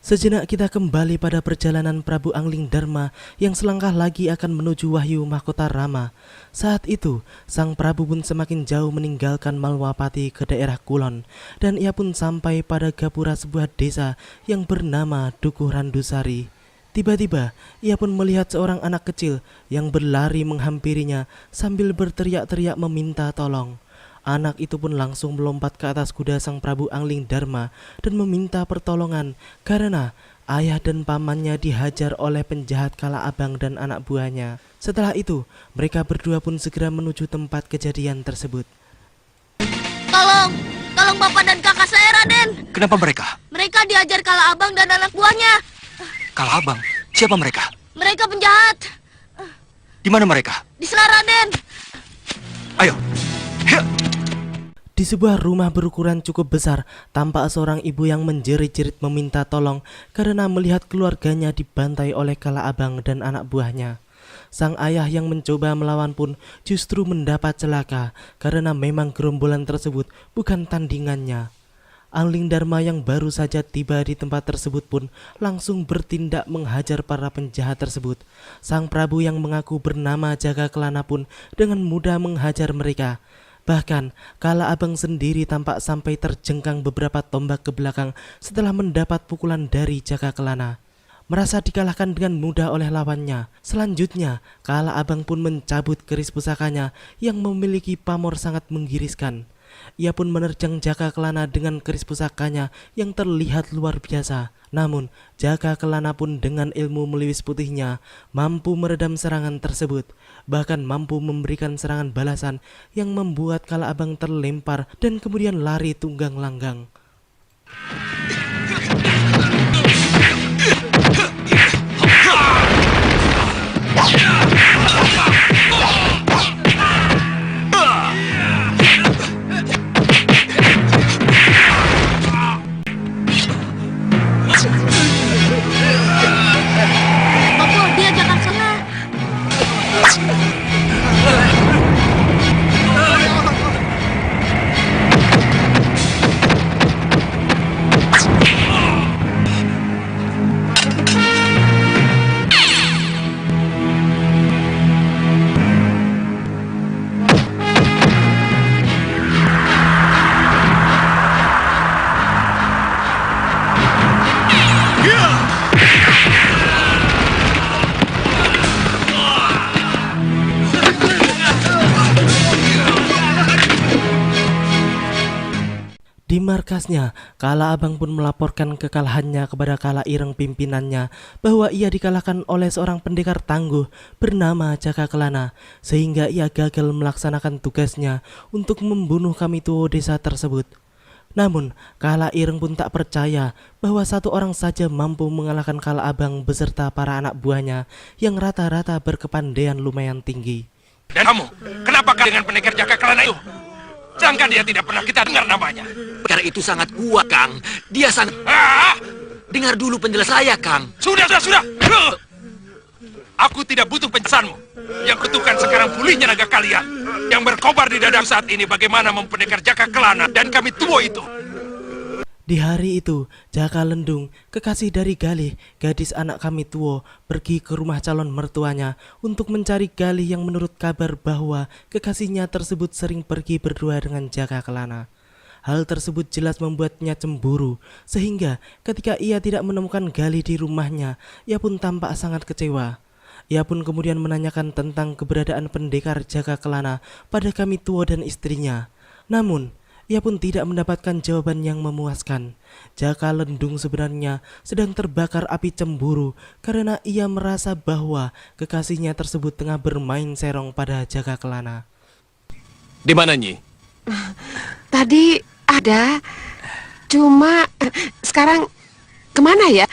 Sejenak kita kembali pada perjalanan Prabu Angling Darma yang selangkah lagi akan menuju Wahyu Mahkota Rama. Saat itu, sang Prabu pun semakin jauh meninggalkan Malwapati ke daerah Kulon, dan ia pun sampai pada gapura sebuah desa yang bernama Dukuh Randusari. Tiba-tiba, ia pun melihat seorang anak kecil yang berlari menghampirinya sambil berteriak-teriak meminta tolong. Anak itu pun langsung melompat ke atas kuda sang Prabu Angling Darma dan meminta pertolongan karena ayah dan pamannya dihajar oleh penjahat Kala Abang dan anak buahnya. Setelah itu, mereka berdua pun segera menuju tempat kejadian tersebut. Tolong bapak dan kakak saya, Raden. Kenapa mereka? Mereka dihajar Kala Abang dan anak buahnya. Kala Abang? Siapa mereka? Mereka penjahat. Di mana mereka? Di sana, Raden. Ayo. Di sebuah rumah berukuran cukup besar, tampak seorang ibu yang menjerit-jerit meminta tolong karena melihat keluarganya dibantai oleh Kala Abang dan anak buahnya. Sang ayah yang mencoba melawan pun justru mendapat celaka karena memang gerombolan tersebut bukan tandingannya. Angling Darma yang baru saja tiba di tempat tersebut pun langsung bertindak menghajar para penjahat tersebut. Sang Prabu yang mengaku bernama Jaga Kelana pun dengan mudah menghajar mereka. Bahkan, Kala Abang sendiri tampak sampai terjengkang beberapa tombak ke belakang setelah mendapat pukulan dari Jaga Kelana. Merasa dikalahkan dengan mudah oleh lawannya. Selanjutnya, Kala Abang pun mencabut keris pusakanya yang memiliki pamor sangat menggiriskan. Ia pun menerjang Jaga Kelana dengan keris pusakanya yang terlihat luar biasa. Namun, Jaga Kelana pun dengan ilmu meliwis putihnya mampu meredam serangan tersebut. Bahkan mampu memberikan serangan balasan yang membuat Kala Abang terlempar dan kemudian lari tunggang langgang. Bapak, dia Jaga Kelana. Di markasnya, Kala Abang pun melaporkan kekalahannya kepada Kala Ireng pimpinannya bahwa ia dikalahkan oleh seorang pendekar tangguh bernama Jaga Kelana, sehingga ia gagal melaksanakan tugasnya untuk membunuh Kamituo desa tersebut. Namun, Kala Ireng pun tak percaya bahwa satu orang saja mampu mengalahkan Kala Abang beserta para anak buahnya yang rata-rata berkepandaian lumayan tinggi. Dan kamu, kenapa dengan pendekar Jaga Kelana itu? Jangan dia tidak pernah kita dengar namanya. Pendekar itu sangat kuat, Kang. Dia sangat... Dengar dulu penjelasan saya, Kang. Sudah. Aku tidak butuh penjelasanmu. Yang butuhkan sekarang pulihnya naga kalian. Yang berkobar di dada saat ini bagaimana mempendekar Jaga Kelana dan Kamituo itu. Di hari itu, Jaka Lendung, kekasih dari Galih, gadis anak Kamituo, pergi ke rumah calon mertuanya untuk mencari Galih yang menurut kabar bahwa kekasihnya tersebut sering pergi berdua dengan Jaka Kelana. Hal tersebut jelas membuatnya cemburu, sehingga ketika ia tidak menemukan Galih di rumahnya, ia pun tampak sangat kecewa. Ia pun kemudian menanyakan tentang keberadaan pendekar Jaga Kelana pada Kamituo dan istrinya. Namun, ia pun tidak mendapatkan jawaban yang memuaskan. Jaka Lendung sebenarnya sedang terbakar api cemburu karena ia merasa bahwa kekasihnya tersebut tengah bermain serong pada Jaga Kelana. Di mana, Nyi? Tadi ada, cuma sekarang kemana ya?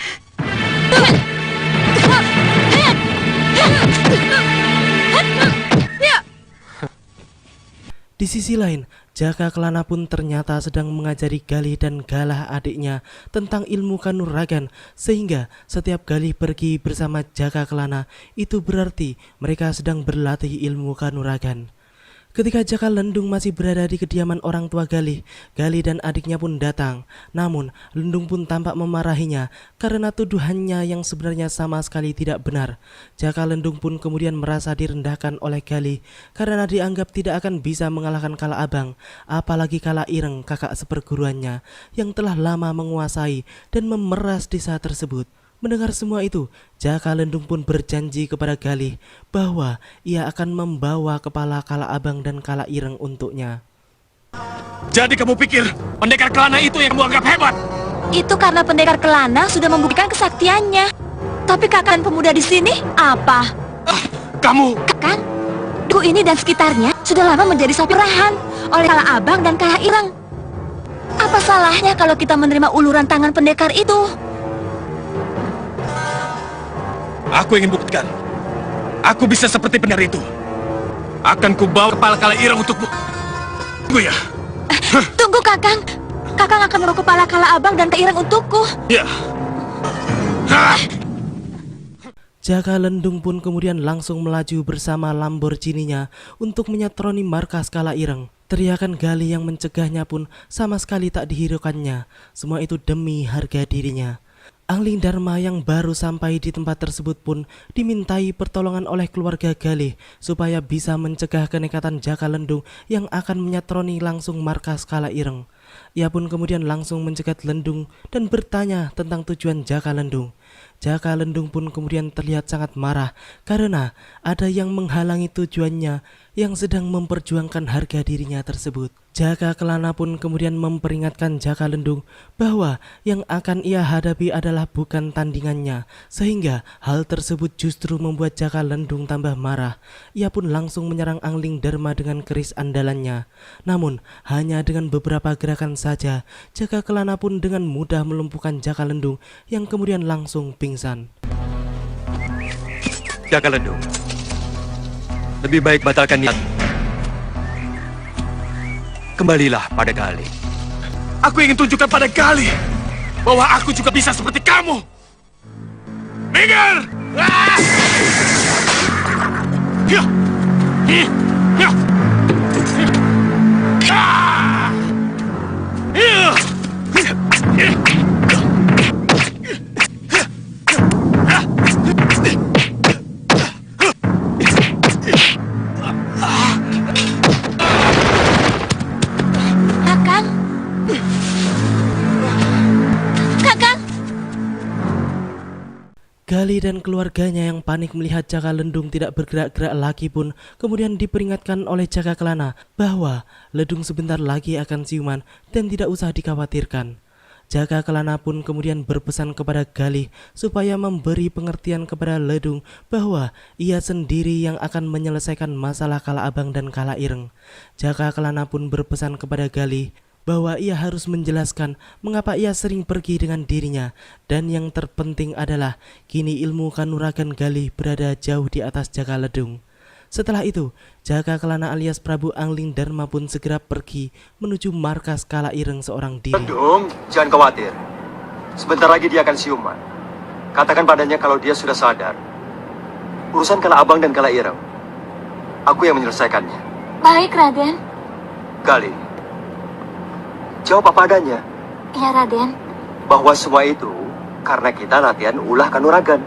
Di sisi lain, Jaka Kelana pun ternyata sedang mengajari Galih dan Galah adiknya tentang ilmu kanuragan, sehingga setiap Galih pergi bersama Jaka Kelana itu berarti mereka sedang berlatih ilmu kanuragan. Ketika Jaka Lendung masih berada di kediaman orang tua Galih, Galih dan adiknya pun datang. Namun, Lendung pun tampak memarahinya karena tuduhannya yang sebenarnya sama sekali tidak benar. Jaka Lendung pun kemudian merasa direndahkan oleh Galih karena dianggap tidak akan bisa mengalahkan Kala Abang, apalagi Kala Ireng, kakak seperguruannya, yang telah lama menguasai dan memeras desa tersebut. Mendengar semua itu, Jaka Lendung pun berjanji kepada Galih bahwa ia akan membawa kepala Kala Abang dan Kala Ireng untuknya. Jadi kamu pikir pendekar kelana itu yang kamu anggap hebat? Itu karena pendekar kelana sudah membuktikan kesaktiannya. Tapi kakak pemuda di sini apa? Kamu... Kakak, duku ini dan sekitarnya sudah lama menjadi sapi rahan oleh Kala Abang dan Kala Ireng. Apa salahnya kalau kita menerima uluran tangan pendekar itu? Aku ingin buktikan. Aku bisa seperti pendekar itu. Akan kubawa kepala Kala Ireng untukmu. Tunggu ya. Tunggu Kakang. Kakang akan membawa kepala Kala Abang dan Kala Ireng untukku. Ya. Hah! Jaka Lendung pun kemudian langsung melaju bersama Lamborghini-nya untuk menyatroni markas Kala Ireng. Teriakan Galih yang mencegahnya pun sama sekali tak dihiraukannya. Semua itu demi harga dirinya. Angling Dharma yang baru sampai di tempat tersebut pun dimintai pertolongan oleh keluarga Galih supaya bisa mencegah kenekatan Jaka Lendung yang akan menyatroni langsung markas Kala Ireng. Ia pun kemudian langsung mencegat Lendung dan bertanya tentang tujuan Jaka Lendung. Jaka Lendung pun kemudian terlihat sangat marah karena ada yang menghalangi tujuannya yang sedang memperjuangkan harga dirinya tersebut. Jaka Kelana pun kemudian memperingatkan Jaka Lendung bahwa yang akan ia hadapi adalah bukan tandingannya, sehingga hal tersebut justru membuat Jaka Lendung tambah marah. Ia pun langsung menyerang Angling Dharma dengan keris andalannya. Namun hanya dengan beberapa gerakan saja, Jaka Kelana pun dengan mudah melumpuhkan Jaka Lendung yang kemudian langsung pingsan. Jaka Lendung, lebih baik batalkan niat. Kembalilah pada Galih. Aku ingin tunjukkan pada Galih bahwa aku juga bisa seperti kamu. Minggir! Ah! Ya! Ya! Ya! Ah! Ya! Kakang. Kakang. Galih dan keluarganya yang panik melihat Jaka Lendung tidak bergerak-gerak lagi pun kemudian diperingatkan oleh Jaka Kelana bahwa Lendung sebentar lagi akan siuman dan tidak usah dikhawatirkan. Jaka Kelana pun kemudian berpesan kepada Galih supaya memberi pengertian kepada Lendung bahwa ia sendiri yang akan menyelesaikan masalah Kala Abang dan Kala Ireng. Jaka Kelana pun berpesan kepada Galih bahwa ia harus menjelaskan mengapa ia sering pergi dengan dirinya, dan yang terpenting adalah kini ilmu kanuragan Galih berada jauh di atas Jaka Lendung. Setelah itu, Jaka Kelana alias Prabu Angling Dharma pun segera pergi menuju markas Kala Ireng seorang diri. Lendung, jangan khawatir. Sebentar lagi dia akan siuman. Katakan padanya kalau dia sudah sadar. Urusan Kala Abang dan Kala Ireng, aku yang menyelesaikannya. Baik, Raden. Galih, jawab apa adanya. Ya, Raden. Bahwa semua itu karena kita latihan ulah kanuragan.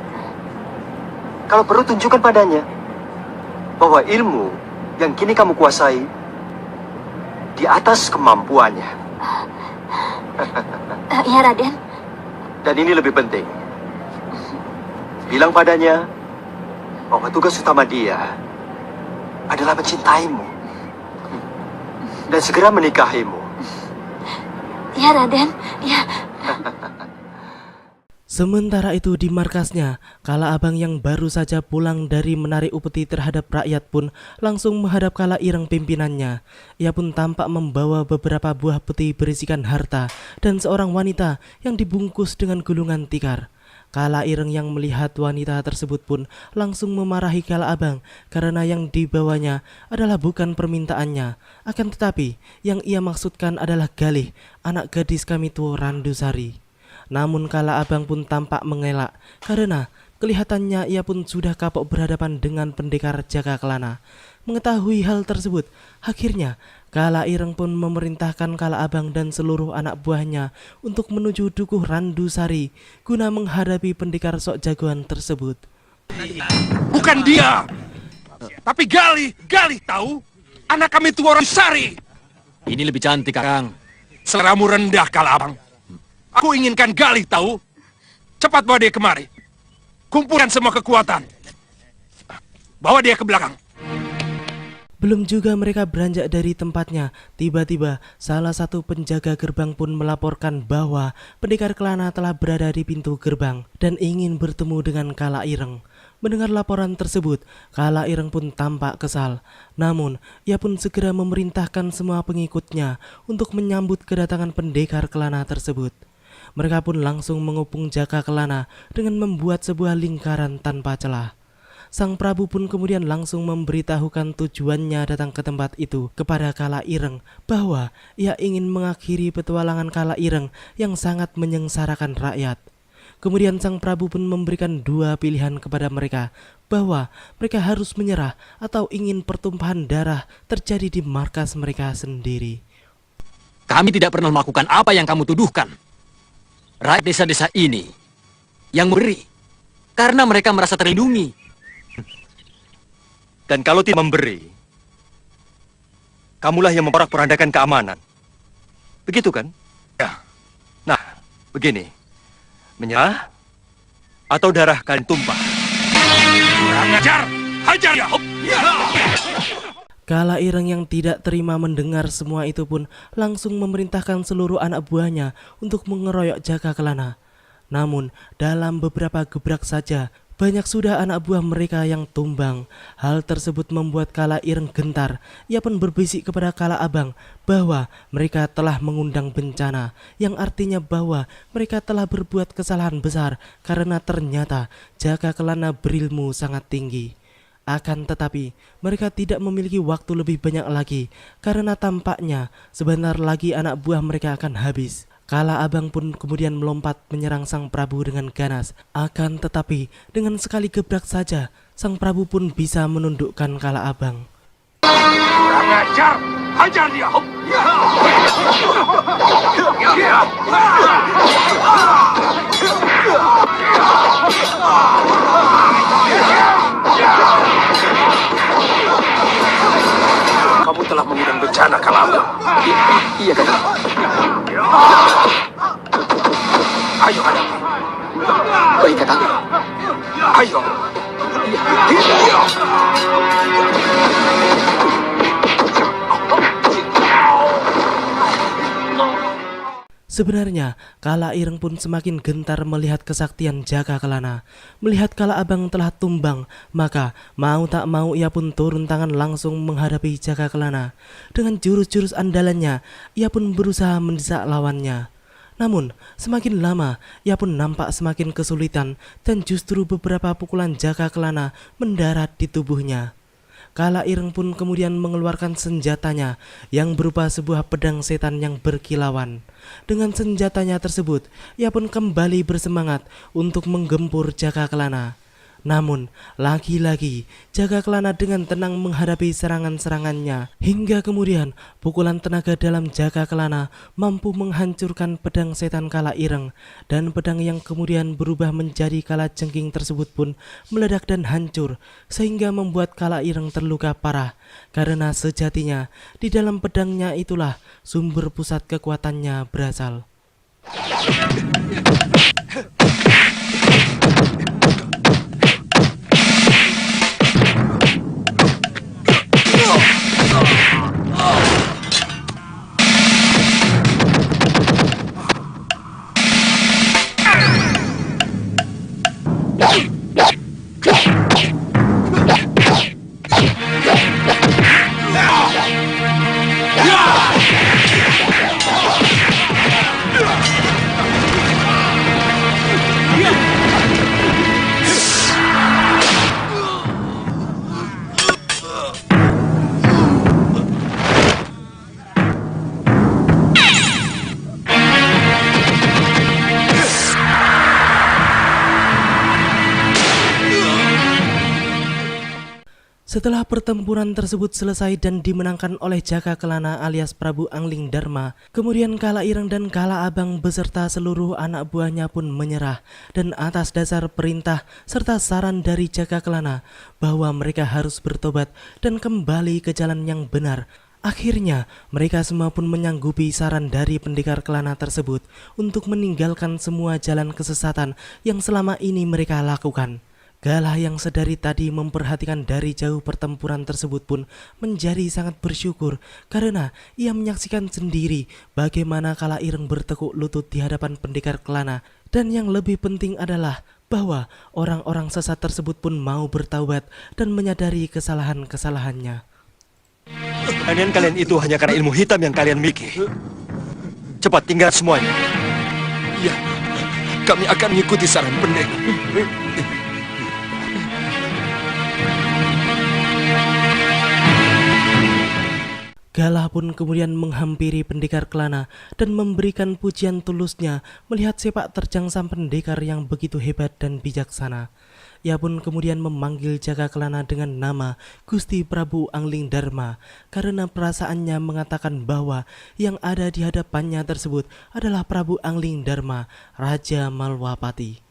Kalau perlu tunjukkan padanya bahwa ilmu yang kini kamu kuasai di atas kemampuannya. Ya, Raden. Dan ini lebih penting. Bilang padanya bahwa tugas utama dia adalah mencintaimu dan segera menikahimu. Ya, Raden. Ya. Sementara itu di markasnya, Kala Abang yang baru saja pulang dari menarik upeti terhadap rakyat pun langsung menghadap Kala Ireng pimpinannya. Ia pun tampak membawa beberapa buah peti berisikan harta dan seorang wanita yang dibungkus dengan gulungan tikar. Kala Ireng yang melihat wanita tersebut pun langsung memarahi Kala Abang karena yang dibawanya adalah bukan permintaannya, akan tetapi yang ia maksudkan adalah Galih, anak gadis kami tua Randusari. Namun Kala Abang pun tampak mengelak karena Kelihatannya ia pun sudah kapok berhadapan dengan pendekar Jaka Kelana. Mengetahui hal tersebut, akhirnya Kala Ireng pun memerintahkan Kala Abang dan seluruh anak buahnya untuk menuju Dukuh Randu Sari guna menghadapi pendekar sok jagoan tersebut. Bukan dia, tapi Galih tahu? Anak kami itu orang Sari. Ini lebih cantik, Kakang. Seleramu rendah, Kala Abang. Aku inginkan Galih tahu. Cepat bawa dia kemari. Kumpulkan semua kekuatan. Bawa dia ke belakang. Belum juga mereka beranjak dari tempatnya, tiba-tiba salah satu penjaga gerbang pun melaporkan bahwa pendekar Kelana telah berada di pintu gerbang dan ingin bertemu dengan Kala Ireng. Mendengar laporan tersebut, Kala Ireng pun tampak kesal. Namun, ia pun segera memerintahkan semua pengikutnya untuk menyambut kedatangan pendekar Kelana tersebut. Mereka pun langsung mengepung Jaka Kelana dengan membuat sebuah lingkaran tanpa celah. Sang Prabu pun kemudian langsung memberitahukan tujuannya datang ke tempat itu kepada Kala Ireng bahwa ia ingin mengakhiri petualangan Kala Ireng yang sangat menyengsarakan rakyat. Kemudian sang Prabu pun memberikan dua pilihan kepada mereka bahwa mereka harus menyerah atau ingin pertumpahan darah terjadi di markas mereka sendiri. Kami tidak pernah melakukan apa yang kamu tuduhkan. Rakyat desa-desa ini yang memberi karena mereka merasa terlindungi. Dan kalau tidak memberi, kamulah yang memporak-porandakan keamanan. Begitu kan? Ya. Nah, begini. Menyerah atau darah kalian tumpah? Kurang ajar! Hajar ya! Kala Ireng yang tidak terima mendengar semua itu pun langsung memerintahkan seluruh anak buahnya untuk mengeroyok Jaka Kelana. Namun dalam beberapa gebrak saja banyak sudah anak buah mereka yang tumbang. Hal tersebut membuat Kala Ireng gentar. Ia pun berbisik kepada Kala Abang bahwa mereka telah mengundang bencana, yang artinya bahwa mereka telah berbuat kesalahan besar karena ternyata Jaka Kelana berilmu sangat tinggi. Akan tetapi, mereka tidak memiliki waktu lebih banyak lagi karena tampaknya sebentar lagi anak buah mereka akan habis. Kala Abang pun kemudian melompat menyerang Sang Prabu dengan ganas. Akan tetapi, dengan sekali gebrak saja, Sang Prabu pun bisa menundukkan Kala Abang. Kurang ajar! Hajar dia! Kamu telah mengundang bencana, Kala Abang. Iya kan? Ayo hadapi. Baik kakak. Ayo. Sebenarnya, Kala Ireng pun semakin gentar melihat kesaktian Jaka Kelana. Melihat Kala Abang telah tumbang, maka mau tak mau ia pun turun tangan langsung menghadapi Jaka Kelana. Dengan jurus-jurus andalannya, ia pun berusaha mendesak lawannya. Namun, semakin lama, ia pun nampak semakin kesulitan dan justru beberapa pukulan Jaka Kelana mendarat di tubuhnya. Kala Ireng pun kemudian mengeluarkan senjatanya yang berupa sebuah pedang setan yang berkilauan. Dengan senjatanya tersebut, ia pun kembali bersemangat untuk menggempur Jaka Kelana. Namun, lagi-lagi Jaka Kelana dengan tenang menghadapi serangan-serangannya. Hingga kemudian, pukulan tenaga dalam Jaka Kelana mampu menghancurkan pedang setan Kala Ireng. Dan pedang yang kemudian berubah menjadi kala jengking tersebut pun meledak dan hancur. Sehingga membuat Kala Ireng terluka parah. Karena sejatinya, di dalam pedangnya itulah sumber pusat kekuatannya berasal. Setelah pertempuran tersebut selesai dan dimenangkan oleh Jaka Kelana alias Prabu Angling Darma, kemudian Kala Ireng dan Kala Abang beserta seluruh anak buahnya pun menyerah, dan atas dasar perintah serta saran dari Jaka Kelana bahwa mereka harus bertobat dan kembali ke jalan yang benar. Akhirnya mereka semua pun menyanggupi saran dari pendekar Kelana tersebut untuk meninggalkan semua jalan kesesatan yang selama ini mereka lakukan. Galah yang sedari tadi memperhatikan dari jauh pertempuran tersebut pun menjadi sangat bersyukur karena ia menyaksikan sendiri bagaimana Kala Ireng bertekuk lutut di hadapan pendekar Kelana, dan yang lebih penting adalah bahwa orang-orang sesat tersebut pun mau bertaubat dan menyadari kesalahan-kesalahannya. Kalian itu hanya karena ilmu hitam yang kalian miliki. Cepat tinggal semuanya. Ya, kami akan mengikuti saran pendekar. Galah pun kemudian menghampiri pendekar Kelana dan memberikan pujian tulusnya melihat sepak terjang sang pendekar yang begitu hebat dan bijaksana. Ia pun kemudian memanggil Jaka Kelana dengan nama Gusti Prabu Angling Darma karena perasaannya mengatakan bahwa yang ada di hadapannya tersebut adalah Prabu Angling Darma, Raja Malwapati.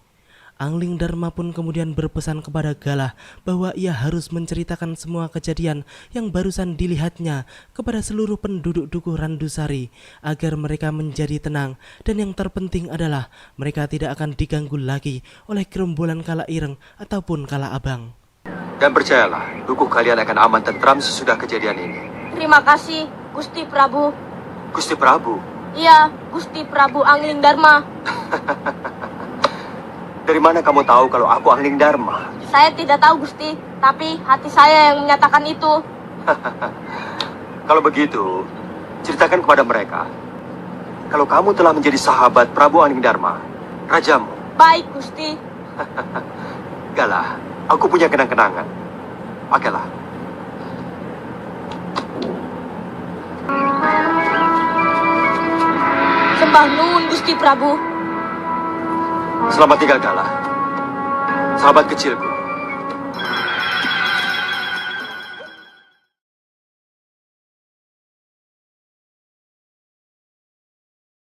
Angling Darma pun kemudian berpesan kepada Galah bahwa ia harus menceritakan semua kejadian yang barusan dilihatnya kepada seluruh penduduk Dukuh Randusari agar mereka menjadi tenang, dan yang terpenting adalah mereka tidak akan diganggu lagi oleh gerombolan Kala Ireng ataupun Kala Abang. Dan percayalah, dukuh kalian akan aman tentram sesudah kejadian ini. Terima kasih, Gusti Prabu. Gusti Prabu, Iya, Gusti Prabu Angling Darma. dari mana kamu tahu kalau aku Angling Darma? Saya tidak tahu, Gusti, tapi hati saya yang menyatakan itu. Kalau begitu, ceritakan kepada mereka kalau kamu telah menjadi sahabat Prabu Angling Darma, rajamu. Baik, Gusti. Galah, aku punya kenang-kenangan. Pakailah. Sembah nuwun, Gusti Prabu. Selamat tinggal, Galah. Sahabat kecilku.